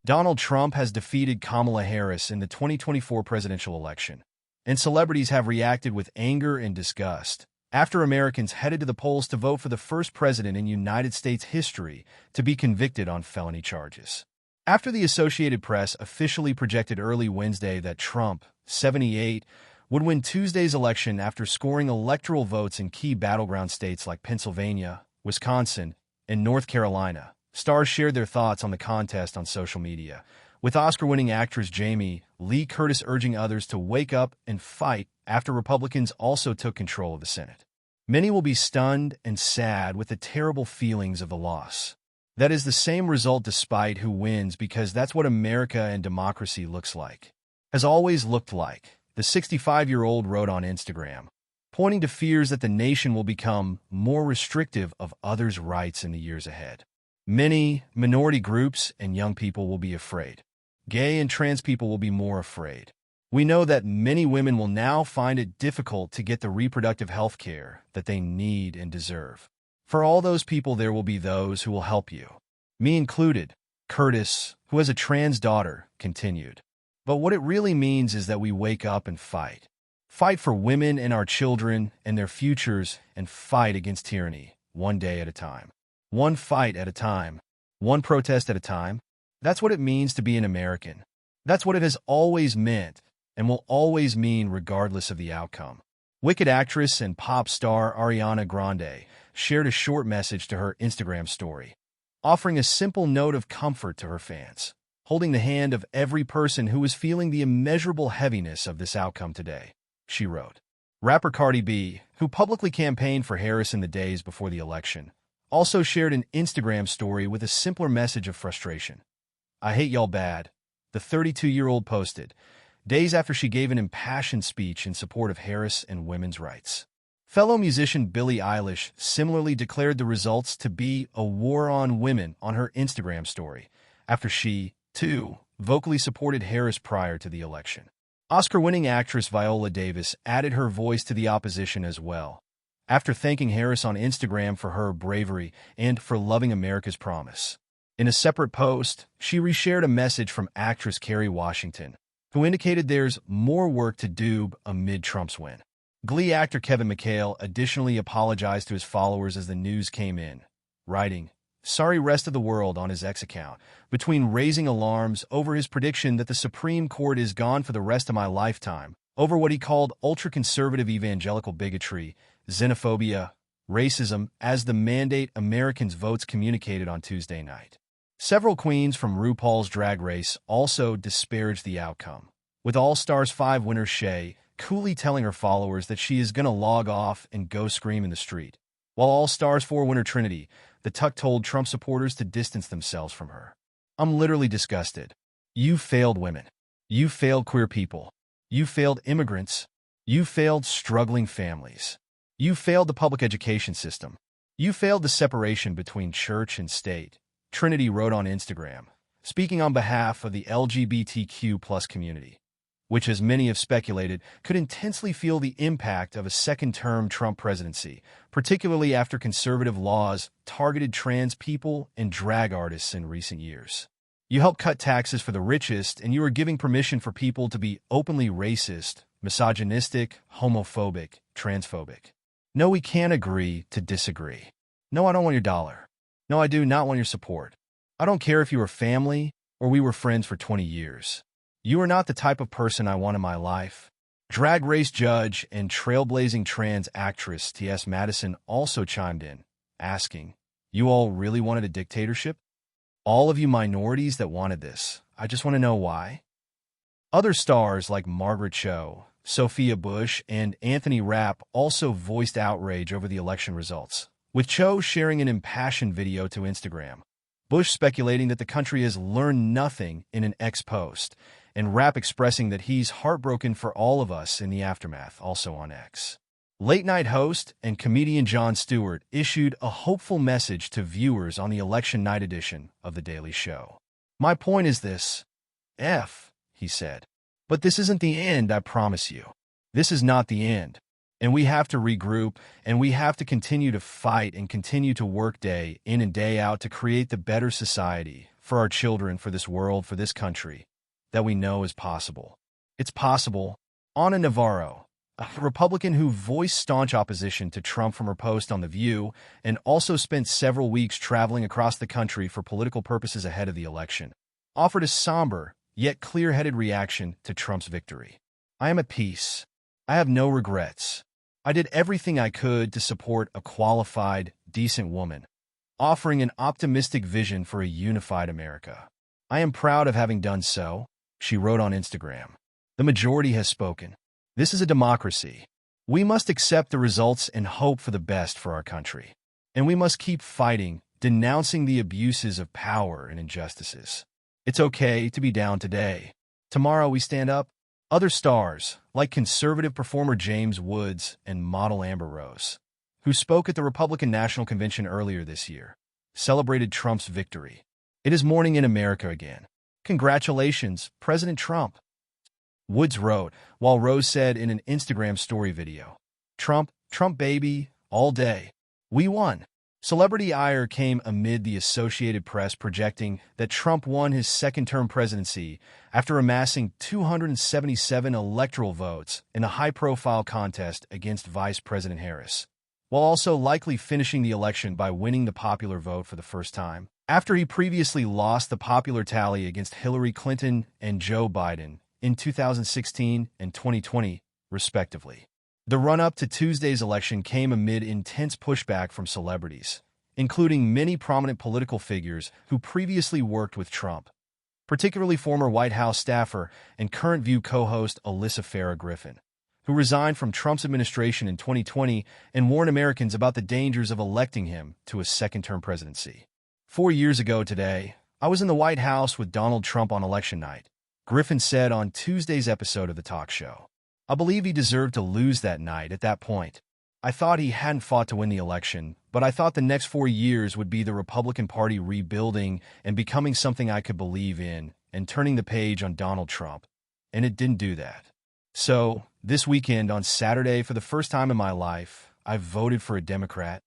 Donald Trump has defeated Kamala Harris in the 2024 presidential election, and celebrities have reacted with anger and disgust after Americans headed to the polls to vote for the first president in United States history to be convicted on felony charges. After the Associated Press officially projected early Wednesday that Trump, 78, would win Tuesday's election after scoring electoral votes in key battleground states like Pennsylvania, Wisconsin, and North Carolina, stars shared their thoughts on the contest on social media, with Oscar-winning actress Jamie Lee Curtis urging others to wake up and fight after Republicans also took control of the Senate. Many will be stunned and sad with the terrible feelings of the loss. That is the same result despite who wins, because that's what America and democracy looks like. Has always looked like, the 65-year-old wrote on Instagram, pointing to fears that the nation will become more restrictive of others' rights in the years ahead. Many minority groups and young people will be afraid. Gay and trans people will be more afraid. We know that many women will now find it difficult to get the reproductive health care that they need and deserve. For all those people, there will be those who will help you. Me included, Curtis, who has a trans daughter, continued. But what it really means is that we wake up and fight. Fight for women and our children and their futures, and fight against tyranny, one day at a time. One fight at a time. One protest at a time. That's what it means to be an American. That's what it has always meant and will always mean regardless of the outcome. Wicked actress and pop star Ariana Grande shared a short message to her Instagram story, offering a simple note of comfort to her fans, holding the hand of every person who is feeling the immeasurable heaviness of this outcome today. She wrote. Rapper Cardi B, who publicly campaigned for Harris in the days before the election, also shared an Instagram story with a simpler message of frustration. I hate y'all bad, the 32-year-old posted, days after she gave an impassioned speech in support of Harris and women's rights. Fellow musician Billie Eilish similarly declared the results to be a war on women on her Instagram story, after she, too, vocally supported Harris prior to the election. Oscar-winning actress Viola Davis added her voice to the opposition as well, after thanking Harris on Instagram for her bravery and for loving America's promise. In a separate post, she reshared a message from actress Kerry Washington, who indicated there's more work to do amid Trump's win. Glee actor Kevin McHale additionally apologized to his followers as the news came in, writing, "Sorry rest of the world" on his X account, between raising alarms over his prediction that the Supreme Court is gone for the rest of my lifetime, over what he called ultra-conservative evangelical bigotry, xenophobia, racism, as the mandate Americans' votes communicated on Tuesday night. Several queens from RuPaul's Drag Race also disparaged the outcome, with All Stars 5 winner Shea coolly telling her followers that she is gonna log off and go scream in the street, while All Stars 4 winner Trinity, the Tuck, told Trump supporters to distance themselves from her. I'm literally disgusted. You failed women. You failed queer people. You failed immigrants. You failed struggling families. You failed the public education system. You failed the separation between church and state, Trinity wrote on Instagram, speaking on behalf of the LGBTQ+ community, which, as many have speculated, could intensely feel the impact of a second-term Trump presidency, particularly after conservative laws targeted trans people and drag artists in recent years. You helped cut taxes for the richest, and you are giving permission for people to be openly racist, misogynistic, homophobic, transphobic. No, we can't agree to disagree. No, I don't want your dollar. No, I do not want your support. I don't care if you were family or we were friends for 20 years. You are not the type of person I want in my life. Drag race judge and trailblazing trans actress T.S. Madison also chimed in, asking, "You all really wanted a dictatorship? All of you minorities that wanted this, I just want to know why?" Other stars like Margaret Cho, Sophia Bush, and Anthony Rapp also voiced outrage over the election results, with Cho sharing an impassioned video to Instagram, Bush speculating that the country has learned nothing in an X post, and Rapp expressing that he's heartbroken for all of us in the aftermath, also on X. Late-night host and comedian Jon Stewart issued a hopeful message to viewers on the election night edition of The Daily Show. "My point is this, he said. But this isn't the end, I promise you. This is not the end. And we have to regroup, and we have to continue to fight and continue to work day in and day out to create the better society for our children, for this world, for this country, that we know is possible. It's possible. Ana Navarro, a Republican who voiced staunch opposition to Trump from her post on The View and also spent several weeks traveling across the country for political purposes ahead of the election, offered a somber yet clear-headed reaction to Trump's victory. "I am at peace. I have no regrets. I did everything I could to support a qualified, decent woman, offering an optimistic vision for a unified America. I am proud of having done so," she wrote on Instagram. "The majority has spoken. This is a democracy. We must accept the results and hope for the best for our country. And we must keep fighting, denouncing the abuses of power and injustices. It's okay to be down today. Tomorrow we stand up." Other stars, like conservative performer James Woods and model Amber Rose, who spoke at the Republican National Convention earlier this year, celebrated Trump's victory. "It is morning in America again. Congratulations, President Trump," Woods wrote, while Rose said in an Instagram story video, "Trump, Trump baby, all day. We won." Celebrity ire came amid the Associated Press projecting that Trump won his second-term presidency after amassing 277 electoral votes in a high-profile contest against Vice President Harris, while also likely finishing the election by winning the popular vote for the first time, after he previously lost the popular tally against Hillary Clinton and Joe Biden in 2016 and 2020, respectively. The run-up to Tuesday's election came amid intense pushback from celebrities, including many prominent political figures who previously worked with Trump, particularly former White House staffer and Current View co-host Alyssa Farah Griffin, who resigned from Trump's administration in 2020 and warned Americans about the dangers of electing him to a second-term presidency. 4 years ago today, I was in the White House with Donald Trump on election night, Griffin said on Tuesday's episode of the talk show. "I believe he deserved to lose that night at that point. I thought he hadn't fought to win the election, but I thought the next 4 years would be the Republican Party rebuilding and becoming something I could believe in and turning the page on Donald Trump. And it didn't do that. So, this weekend on Saturday, for the first time in my life, I voted for a Democrat.